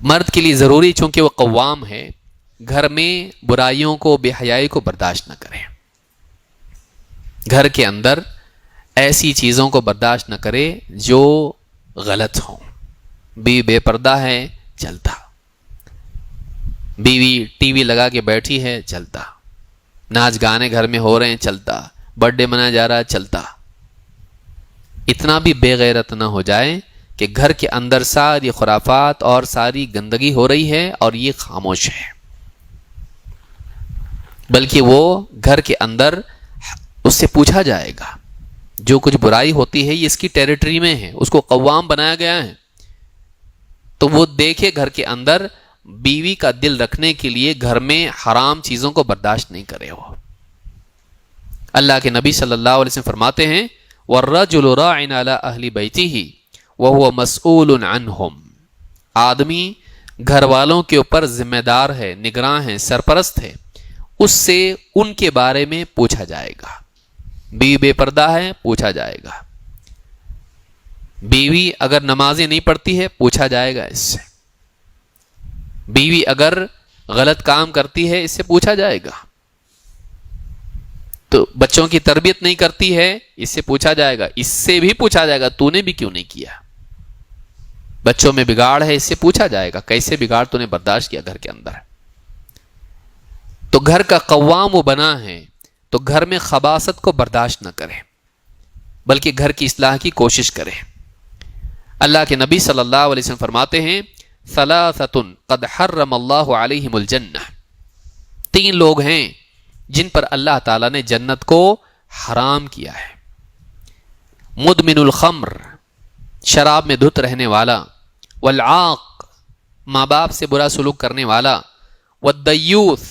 مرد کے لیے ضروری چونکہ وہ قوام ہے، گھر میں برائیوں کو، بے حیائی کو برداشت نہ کرے، گھر کے اندر ایسی چیزوں کو برداشت نہ کرے جو غلط ہوں۔ بیوی بے پردہ ہے، چلتا، بیوی ٹی وی لگا کے بیٹھی ہے، چلتا، ناچ گانے گھر میں ہو رہے ہیں، چلتا، برتھ ڈے منایا جا رہا ہے، چلتا۔ اتنا بھی بے غیرت نہ ہو جائے کہ گھر کے اندر ساری خرافات اور ساری گندگی ہو رہی ہے اور یہ خاموش ہے، بلکہ وہ گھر کے اندر اس سے پوچھا جائے گا۔ جو کچھ برائی ہوتی ہے یہ اس کی ٹیریٹری میں ہے، اس کو قوام بنایا گیا ہے، تو وہ دیکھے گھر کے اندر بیوی کا دل رکھنے کے لیے گھر میں حرام چیزوں کو برداشت نہیں کرے ہو۔ اللہ کے نبی صلی اللہ علیہ وسلم فرماتے ہیں وَالرَّجُلُ رَاعٍ عَلَىٰ أَهْلِ بَيْتِهِ وَهُوَ مَسْئُولٌ عَنْهُمْ، آدمی گھر والوں کے اوپر ذمہ دار ہے، نگراں ہے، سرپرست ہے، اس سے ان کے بارے میں پوچھا جائے گا۔ بیوی بے پردہ ہے، پوچھا جائے گا، بیوی اگر نمازیں نہیں پڑھتی ہے، پوچھا جائے گا اس سے، بیوی اگر غلط کام کرتی ہے، اس سے پوچھا جائے گا، تو بچوں کی تربیت نہیں کرتی ہے، اس سے پوچھا جائے گا، اس سے بھی پوچھا جائے گا تو نے بھی کیوں نہیں کیا، بچوں میں بگاڑ ہے، اس سے پوچھا جائے گا کیسے بگاڑ تو نے برداشت کیا گھر کے اندر۔ تو گھر کا قوام وہ بنا ہے تو گھر میں خباثت کو برداشت نہ کرے بلکہ گھر کی اصلاح کی کوشش کرے۔ اللہ کے نبی صلی اللہ علیہ وسلم فرماتے ہیں ثلاثۃ قد حرم اللہ علیہم الجنہ، تین لوگ ہیں جن پر اللہ تعالیٰ نے جنت کو حرام کیا ہے۔ مدمن الخمر، شراب میں دھت رہنے والا، والعاق، ماں باپ سے برا سلوک کرنے والا، والدیوث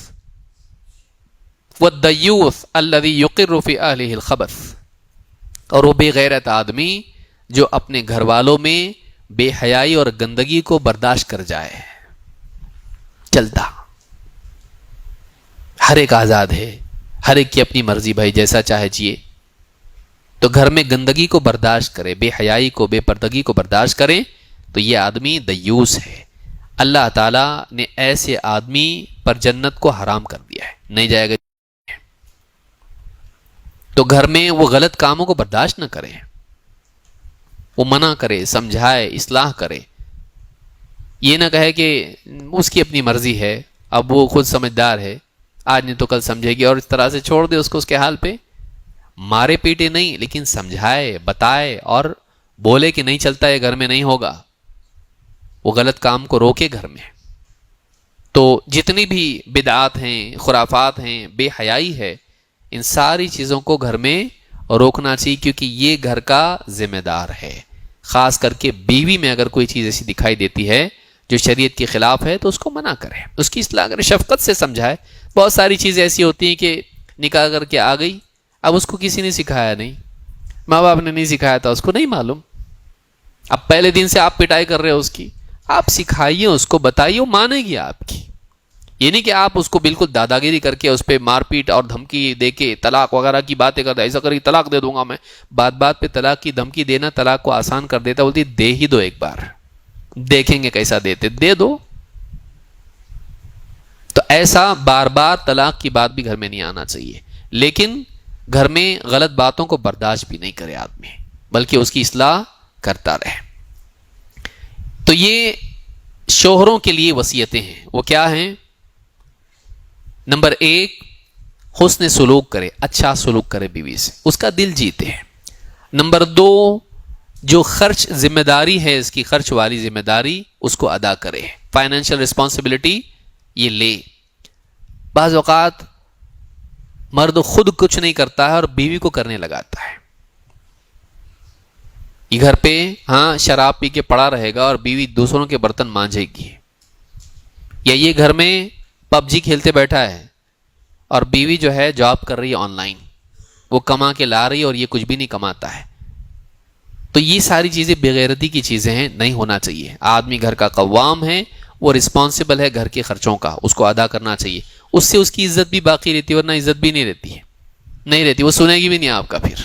الذی یقر فی اہلہ الخبث، اور وہ بے غیرت آدمی جو اپنے گھر والوں میں بے حیائی اور گندگی کو برداشت کر جائے، چلتا۔ ہر ایک آزاد ہے، ہر ایک کی اپنی مرضی، بھائی جیسا چاہے جیے، تو گھر میں گندگی کو برداشت کرے، بے حیائی کو، بے پردگی کو برداشت کرے تو یہ آدمی دیوس ہے۔ اللہ تعالیٰ نے ایسے آدمی پر جنت کو حرام کر دیا ہے، نہیں جائے گا۔ تو گھر میں وہ غلط کاموں کو برداشت نہ کرے، وہ منع کرے، سمجھائے، اصلاح کرے، یہ نہ کہے کہ اس کی اپنی مرضی ہے، اب وہ خود سمجھدار ہے، آج نہیں تو کل سمجھے گی، اور اس طرح سے چھوڑ دے اس کو اس کے حال پہ۔ مارے پیٹے نہیں، لیکن سمجھائے، بتائے اور بولے کہ نہیں چلتا، یہ گھر میں نہیں ہوگا، وہ غلط کام کو روکے گھر میں۔ تو جتنی بھی بدعات ہیں، خرافات ہیں، بے حیائی ہے، ان ساری چیزوں کو گھر میں روکنا چاہیے، کیونکہ یہ گھر کا ذمہ دار ہے۔ خاص کر کے بیوی میں اگر کوئی چیز ایسی دکھائی دیتی ہے جو شریعت کے خلاف ہے تو اس کو منع کرے، اس کی اصلاح کرے، شفقت سے سمجھائے۔ بہت ساری چیزیں ایسی ہوتی ہیں کہ نکاح کر کے آ گئی، اب اس کو کسی نے سکھایا نہیں، ماں باپ نے نہیں سکھایا تھا، اس کو نہیں معلوم، اب پہلے دن سے آپ پٹائی کر رہے ہو اس کی، آپ سکھائیے، اس کو بتائیے، وہ مانے گی آپ کی۔ یہ نہیں کہ آپ اس کو بالکل دادا گیری کر کے اس پہ مار پیٹ اور دھمکی دے کے طلاق وغیرہ کی باتیں کرتا، ایسا کر کے طلاق دے دوں گا میں، بات پہ طلاق کی دھمکی دینا طلاق کو آسان کر دیتا، بولتی دے ہی دو، ایک بار دیکھیں گے کیسا دیتے، دے دو۔ تو ایسا بار بار طلاق کی بات بھی گھر میں نہیں آنا چاہیے، لیکن گھر میں غلط باتوں کو برداشت بھی نہیں کرے آدمی، بلکہ اس کی اصلاح کرتا رہے۔ تو یہ شوہروں کے لیے وصیتیں ہیں، وہ کیا ہیں؟ نمبر 1، حسن سلوک کرے، اچھا سلوک کرے بیوی سے، اس کا دل جیتے ہیں۔ نمبر 2، جو خرچ ذمہ داری ہے، اس کی خرچ والی ذمہ داری اس کو ادا کرے، فائنینشیل رسپانسبلٹی یہ لے۔ بعض اوقات مرد خود کچھ نہیں کرتا ہے اور بیوی کو کرنے لگاتا ہے، یہ گھر پہ ہاں شراب پی کے پڑا رہے گا اور بیوی دوسروں کے برتن مانجے گی، یا یہ گھر میں پب جی کھیلتے بیٹھا ہے اور بیوی جو ہے جاب کر رہی ہے آن لائن، وہ کما کے لا رہی ہے اور یہ کچھ بھی نہیں کماتا ہے۔ تو یہ ساری چیزیں بے غیرتی کی چیزیں ہیں، نہیں ہونا چاہیے۔ آدمی گھر کا قوام ہے، وہ رسپانسبل ہے گھر کے خرچوں کا، اس کو ادا کرنا چاہیے، اس سے اس کی عزت بھی باقی رہتی ہے، ورنہ عزت بھی نہیں رہتی ہے، نہیں رہتی، وہ سنے گی بھی نہیں آپ کا پھر۔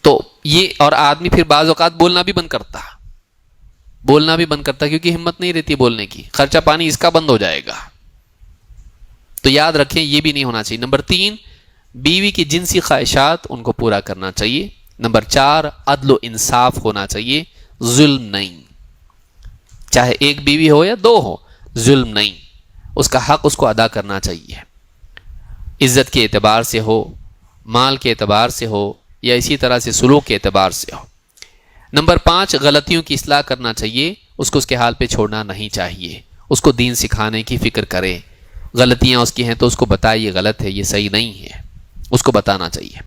تو یہ، اور آدمی پھر بعض اوقات بولنا بھی بند کرتا، بولنا بھی بند کرتا ہے کیونکہ ہمت نہیں رہتی بولنے کی، خرچہ پانی اس کا بند ہو جائے گا. تو یاد رکھیں یہ بھی نہیں ہونا چاہیے. نمبر 3، بیوی کی جنسی خواہشات ان کو پورا کرنا چاہیے. نمبر 4، عدل و انصاف ہونا چاہیے، ظلم نہیں. چاہے ایک بیوی ہو یا 2 ہو، ظلم نہیں، اس کا حق اس کو ادا کرنا چاہیے. عزت کے اعتبار سے ہو، مال کے اعتبار سے ہو، یا اسی طرح سے سلوک کے اعتبار سے ہو. نمبر 5، غلطیوں کی اصلاح کرنا چاہیے، اس کو اس کے حال پہ چھوڑنا نہیں چاہیے، اس کو دین سکھانے کی فکر کرے. غلطیاں اس کی ہیں تو اس کو بتائے یہ غلط ہے، یہ صحیح نہیں ہے، اس کو بتانا چاہیے.